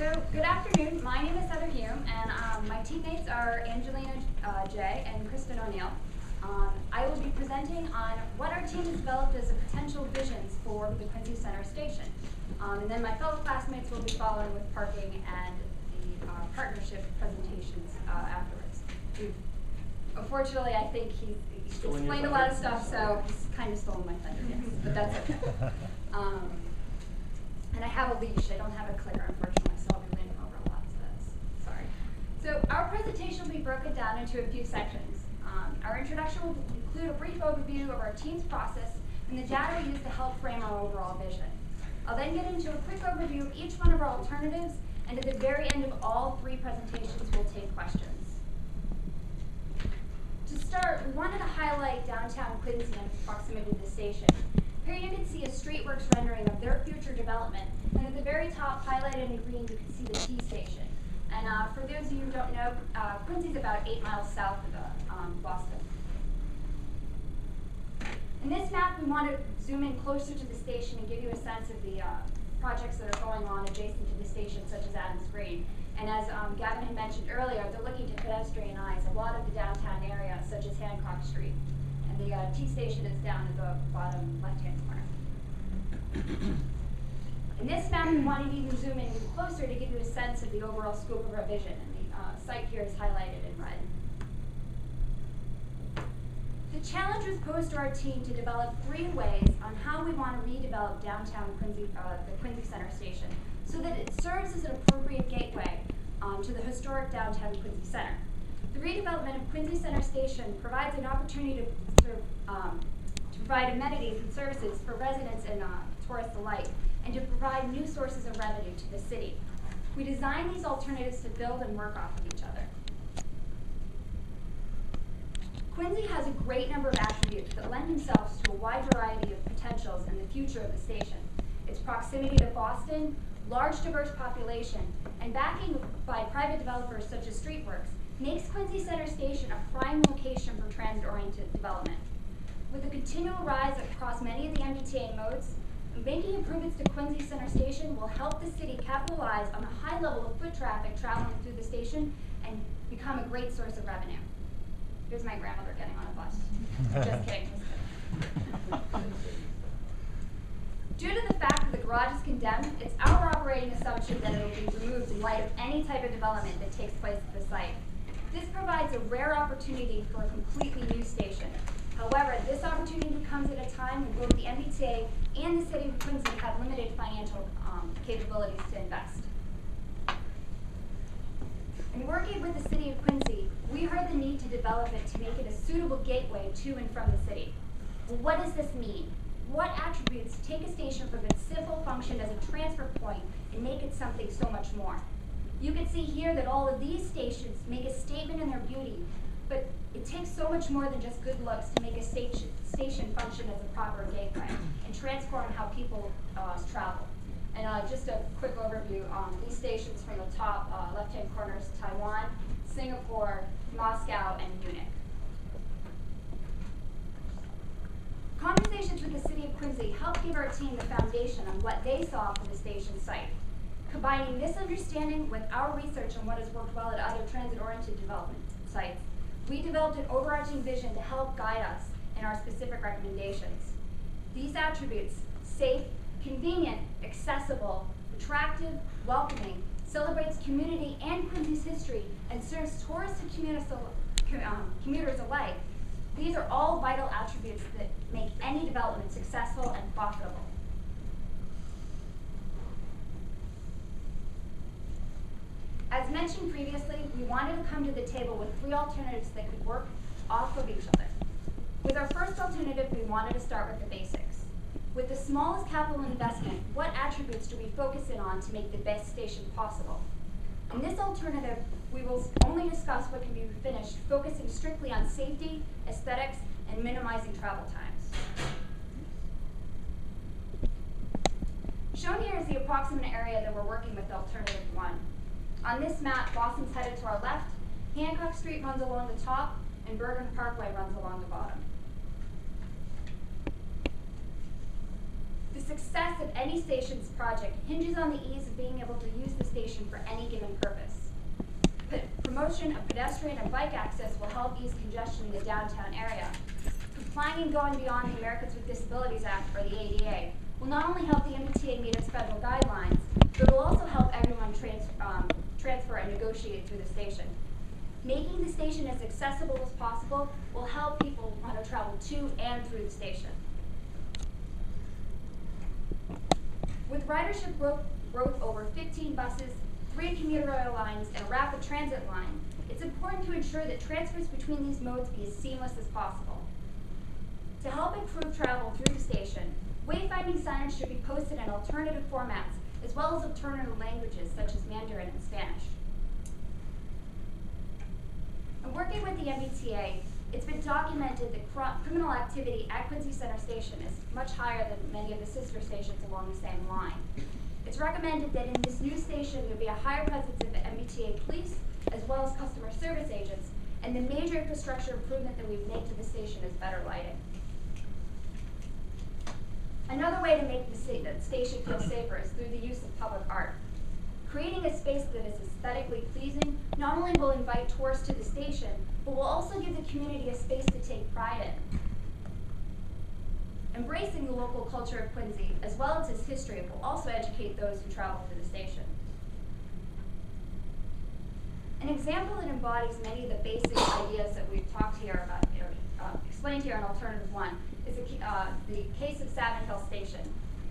So, good afternoon. My name is Heather Hume, and my teammates are Angelina J. and Kristen O'Neill. I will be presenting on what our team has developed as a potential visions for the Quincy Center Station. And then my fellow classmates will be following with parking and the partnership presentations afterwards. Unfortunately, I think he explained a lot of stuff, so he's kind of stolen my thunder, yes, but that's okay. And I have a leash. I don't have a clicker, unfortunately, so I'll be leaning over a lot, so that's sorry. So our presentation will be broken down into a few sections. Our introduction will include a brief overview of our team's process and the data we use to help frame our overall vision. I'll then get into a quick overview of each one of our alternatives, and at the very end of all three presentations, we'll take questions. To start, we wanted to highlight downtown Quincy and proximity to the station. Here you can see a streetworks rendering of their future development, and at the very top, highlighted in green, you can see the T station. And for those of you who don't know, Quincy's about 8 miles south of Boston. In this map, we want to zoom in closer to the station and give you a sense of the projects that are going on adjacent to the station, such as Adams Green. And as Gavin had mentioned earlier, they're looking to pedestrianize a lot of the downtown area, such as Hancock Street. And the T station is down at the bottom left-hand corner. In this map, we wanted to even zoom in even closer to give you a sense of the overall scope of our vision. And the site here is highlighted in red. The challenge was posed to our team to develop 3 ways on how we want to redevelop downtown Quincy, the Quincy Center Station, so that it serves as an appropriate gateway to the historic downtown Quincy Center. The redevelopment of Quincy Center Station provides an opportunity to provide amenities and services for residents and tourists alike, and to provide new sources of revenue to the city. We designed these alternatives to build and work off of each other. Quincy has a great number of attributes that lend themselves to a wide variety of potentials in the future of the station. Its proximity to Boston, large diverse population, and backing by private developers such as Streetworks makes Quincy Center Station a prime location for transit-oriented development. With the continual rise across many of the MBTA modes, making improvements to Quincy Center Station will help the city capitalize on the high level of foot traffic traveling through the station and become a great source of revenue. Here's my grandmother getting on a bus. Just kidding, just kidding. Due to the fact that the garage is condemned, it's our operating assumption that it will be removed in light of any type of development that takes place at the site. This provides a rare opportunity for a completely new station. However, this opportunity comes at a time when both the MBTA and the City of Quincy have limited financial capabilities to invest. In working with the City of Quincy, we heard the need to develop it to make it a suitable gateway to and from the city. Well, what does this mean? What attributes take a station from its simple function as a transfer point and make it something so much more? You can see here that all of these stations make a statement in their beauty, but it takes so much more than just good looks to make a station function as a proper gateway and transform how people travel. And just a quick overview, these stations from the top left-hand corners, Taiwan, Singapore, Moscow, and Munich. Conversations with the City of Quincy helped give our team the foundation on what they saw for the station site. Combining this understanding with our research on what has worked well at other transit-oriented development sites, we developed an overarching vision to help guide us in our specific recommendations. These attributes, safe, convenient, accessible, attractive, welcoming, celebrates community and Quincy's history, and serves tourists and commuters alike. These are all vital attributes that make any development successful and profitable. As mentioned previously, we wanted to come to the table with 3 alternatives that could work off of each other. With our first alternative, we wanted to start with the basics. With the smallest capital investment, what attributes do we focus in on to make the best station possible? In this alternative, we will only discuss what can be finished, focusing strictly on safety, aesthetics, and minimizing travel times. Shown here is the approximate area that we're working with alternative 1. On this map, Boston's headed to our left, Hancock Street runs along the top, and Bergen Parkway runs along the bottom. The success of any station's project hinges on the ease of being able to use the station for any given purpose. Promotion of pedestrian and bike access will help ease congestion in the downtown area. Complying and going beyond the Americans with Disabilities Act, or the ADA, will not only help the MBTA meet its federal guidelines, but will also help everyone transfer and negotiate through the station. Making the station as accessible as possible will help people want to travel to and through the station. With ridership growth over 15 buses, 3 commuter rail lines, and a rapid transit line, it's important to ensure that transfers between these modes be as seamless as possible. To help improve travel through the station, wayfinding signage should be posted in alternative formats, as well as alternative languages such as Mandarin and Spanish. In working with the MBTA, it's been documented that criminal activity at Quincy Center Station is much higher than many of the sister stations along the same line. It's recommended that in this new station there be a higher presence of MBTA police as well as customer service agents, and the major infrastructure improvement that we've made to the station is better lighting. Another way to make the station feel safer is through the use of public art. Creating a space that is aesthetically pleasing not only will invite tourists to the station, but will also give the community a space to take pride in. Embracing the local culture of Quincy, as well as its history, will also educate those who travel to the station. An example that embodies many of the basic ideas that we've talked here about, explained here in Alternative 1, is the case of Savin Station.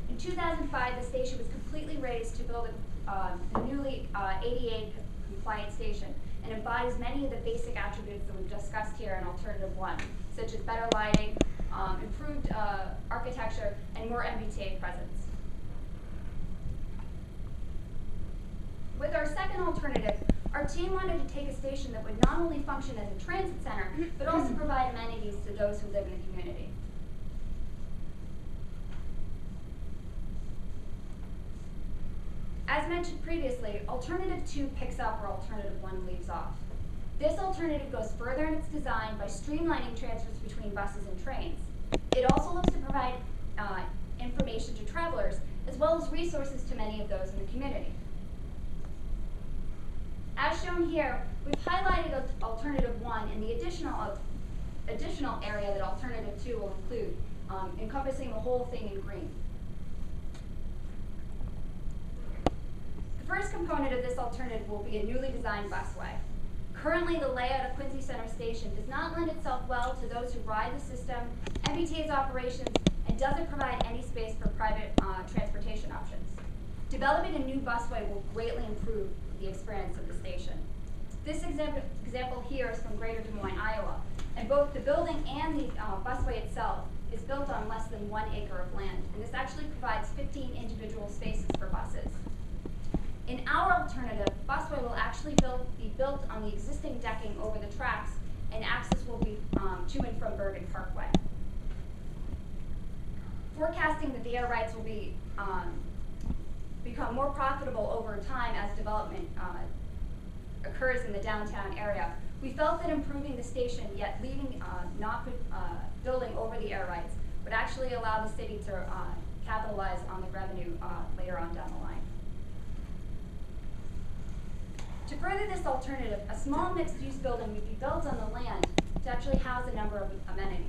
In 2005, the station was completely raised to build a newly ADA compliant station, and embodies many of the basic attributes that we've discussed here in Alternative 1, such as better lighting, improved architecture, and more MBTA presence. With our second alternative, our team wanted to take a station that would not only function as a transit center, but also provide amenities to those who live in the community. As mentioned previously, Alternative 2 picks up where Alternative 1 leaves off. This alternative goes further in its design by streamlining transfers between buses and trains. It also looks to provide information to travelers, as well as resources to many of those in the community. As shown here, we've highlighted Alternative 1 in the additional area that Alternative 2 will include, encompassing the whole thing in green. The first component of this alternative will be a newly designed busway. Currently, the layout of Quincy Center Station does not lend itself well to those who ride the system, MBTA's operations, and doesn't provide any space for private transportation options. Developing a new busway will greatly improve the experience of the station. This example here is from Greater Des Moines, Iowa, and both the building and the busway itself is built on less than 1 acre of land, and this actually provides 15 individual spaces for buses. In our alternative, busway will actually be built on the existing decking over the tracks, and access will be to and from Bergen Parkway. Forecasting that the air rights will be become more profitable over time as development occurs in the downtown area, we felt that improving the station, yet leaving not building over the air rights, would actually allow the city to capitalize on the revenue later on down the line. To further this alternative, a small mixed-use building would be built on the land to actually house a number of amenities.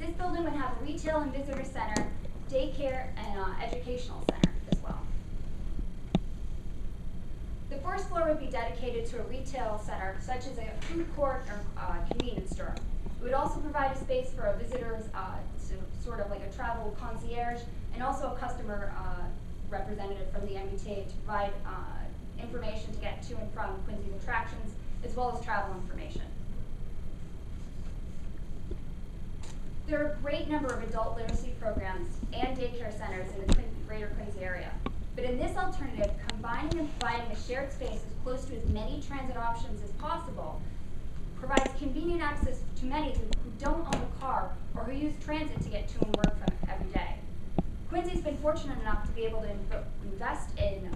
This building would have a retail and visitor center, daycare, and educational center as well. The first floor would be dedicated to a retail center, such as a food court or convenience store. It would also provide a space for a visitor's, sort of like a travel concierge, and also a customer representative from the MBTA to provide information to get to and from Quincy's attractions, as well as travel information. There are a great number of adult literacy programs and daycare centers in the greater Quincy area. But in this alternative, combining and providing a shared space as close to as many transit options as possible provides convenient access to many who don't own a car or who use transit to get to and work from every day. Quincy's been fortunate enough to be able to invest in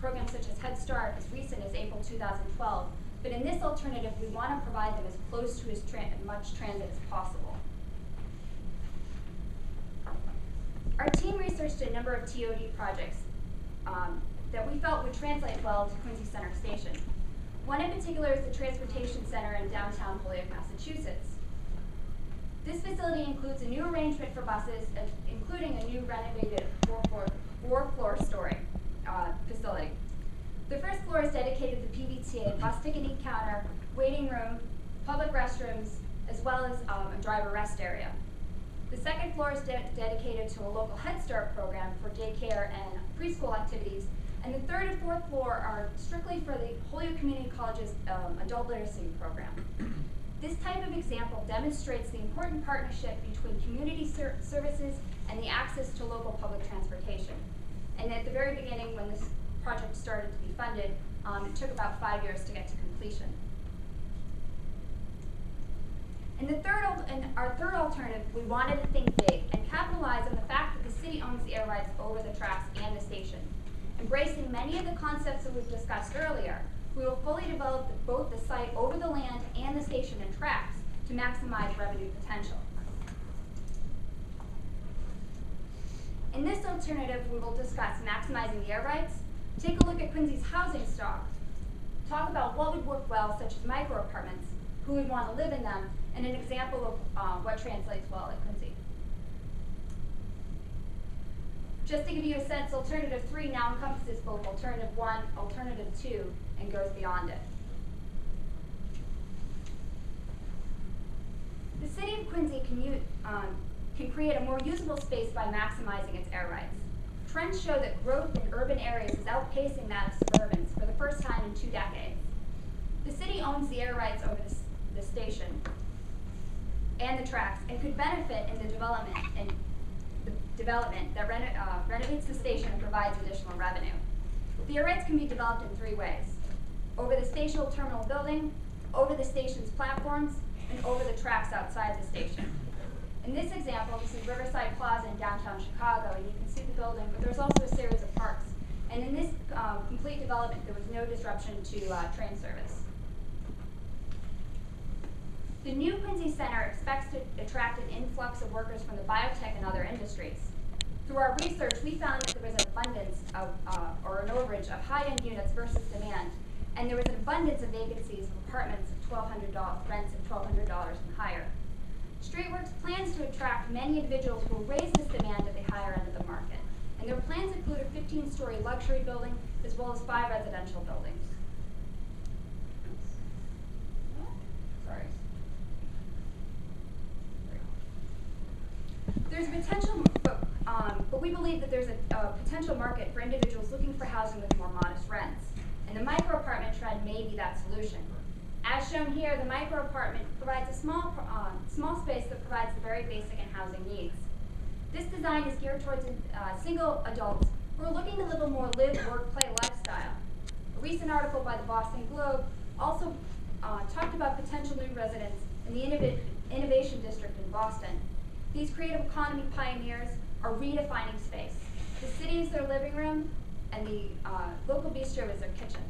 programs such as Head Start as recent as April 2012, but in this alternative, we want to provide them as close to as much transit as possible. Our team team researched a number of TOD projects that we felt would translate well to Quincy Center Station. One in particular is the Transportation Center in downtown Holyoke, Massachusetts. This facility includes a new arrangement for buses, including a new renovated four-floor story facility. The first floor is dedicated to PVTA, bus ticketing counter, waiting room, public restrooms, as well as a driver rest area. The second floor is dedicated to a local Head Start program for daycare and preschool activities, and the third and fourth floor are strictly for the Holyoke Community College's adult literacy program. This type of example demonstrates the important partnership between community services and the access to local public transportation. And at the very beginning, when this project started to be funded, it took about 5 years to get to completion. And our third alternative, we wanted to think big and capitalize on the fact that the city owns the air rights over the tracks and the station. Embracing many of the concepts that we've discussed earlier, we will fully develop both the site over the land and the station and tracks to maximize revenue potential. In this alternative, we will discuss maximizing the air rights, take a look at Quincy's housing stock, talk about what would work well, such as micro apartments, who would want to live in them, and an example of what translates well at Quincy. Just to give you a sense, Alternative 3 now encompasses both Alternative 1, Alternative 2, and goes beyond it. The City of Quincy can create a more usable space by maximizing its air rights. Trends show that growth in urban areas is outpacing that of suburbans for the first time in 2 decades. The city owns the air rights over the station and the tracks and could benefit in the development that renovates the station and provides additional revenue. The air rights can be developed in 3 ways: over the stational terminal building, over the station's platforms, and over the tracks outside the station. In this example, this is Riverside Plaza in downtown Chicago, and you can see the building, but there's also a series of parks. And in this complete development, there was no disruption to train service. The new Quincy Center expects to attract an influx of workers from the biotech and other industries. Through our research, we found that there was an abundance of, or an overage of high-end units versus demand, and there was an abundance of vacancies of apartments of $1,200, rents of $1,200 and higher. Streetworks plans to attract many individuals who will raise this demand at the higher end of the market, and their plans include a 15-story luxury building as well as 5 residential buildings. Sorry. There's a potential, but we believe that there's a potential market for individuals looking for housing with more modest rents, and the micro apartment trend may be that solution. As shown here, the micro apartment provides a small space that provides the very basic and housing needs. This design is geared towards single adults who are looking to live a more live, work, play lifestyle. A recent article by the Boston Globe also talked about potential new residents in the Innovation District in Boston. These creative economy pioneers are redefining space. The city is their living room, and the local bistro is their kitchen.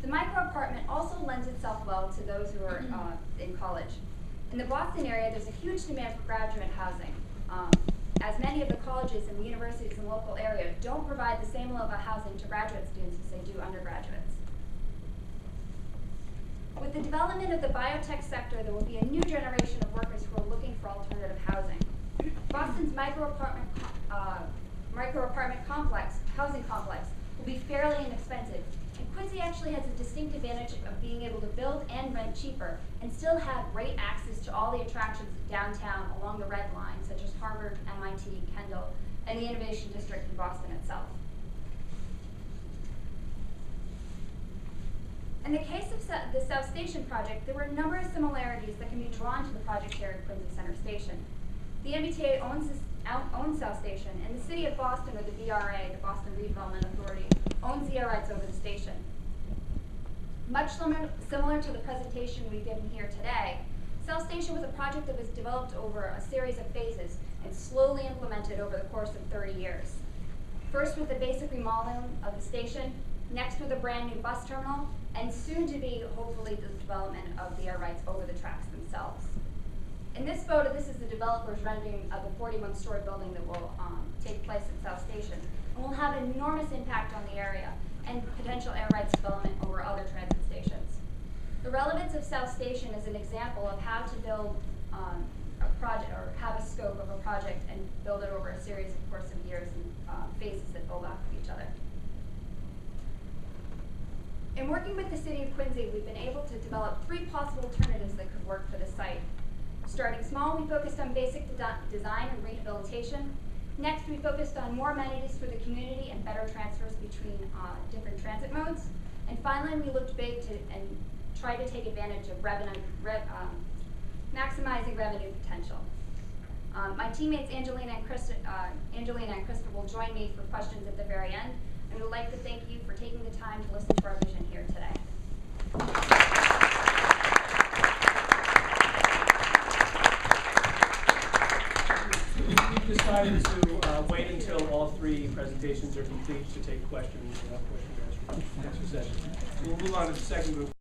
The micro apartment also lends itself well to those who are in college. In the Boston area, there's a huge demand for graduate housing, as many of the colleges and the universities in the local area don't provide the same level of housing to graduate students as they do undergraduates. With the development of the biotech sector, there will be a new generation of workers who are looking for alternative housing. Boston's micro apartment housing complex will be fairly inexpensive, and Quincy actually has a distinct advantage of being able to build and rent cheaper and still have great access to all the attractions downtown along the Red Line, such as Harvard, MIT, Kendall, and the Innovation District in Boston itself. In the case of the South Station project, there were a number of similarities that can be drawn to the project here at Quincy Center Station. The MBTA owns South Station, and the City of Boston, or the BRA, the Boston Redevelopment Authority, owns the air rights over the station. Much similar to the presentation we've given here today, South Station was a project that was developed over a series of phases and slowly implemented over the course of 30 years. First with the basic remodeling of the station, next with a brand new bus terminal, and soon to be, hopefully, the development of the air rights over the tracks themselves. In this photo, this is the developer's rendering of a 41-story building that will take place at South Station, and will have an enormous impact on the area and potential air rights development over other transit stations. The relevance of South Station is an example of how to build a project, or have a scope of a project and build it over a series of course of years and phases that build off of each other. In working with the City of Quincy, we've been able to develop 3 possible alternatives that could work for the site. Starting small, we focused on basic design and rehabilitation. Next, we focused on more amenities for the community and better transfers between different transit modes. And finally, we looked big and tried to take advantage of maximizing revenue potential. My teammates Angelina and Krista will join me for questions at the very end. And I would like to thank you for taking the time to listen to our vision here today. We decided to wait until all 3 presentations are complete to take questions. Extra session. So we'll move on to the second group.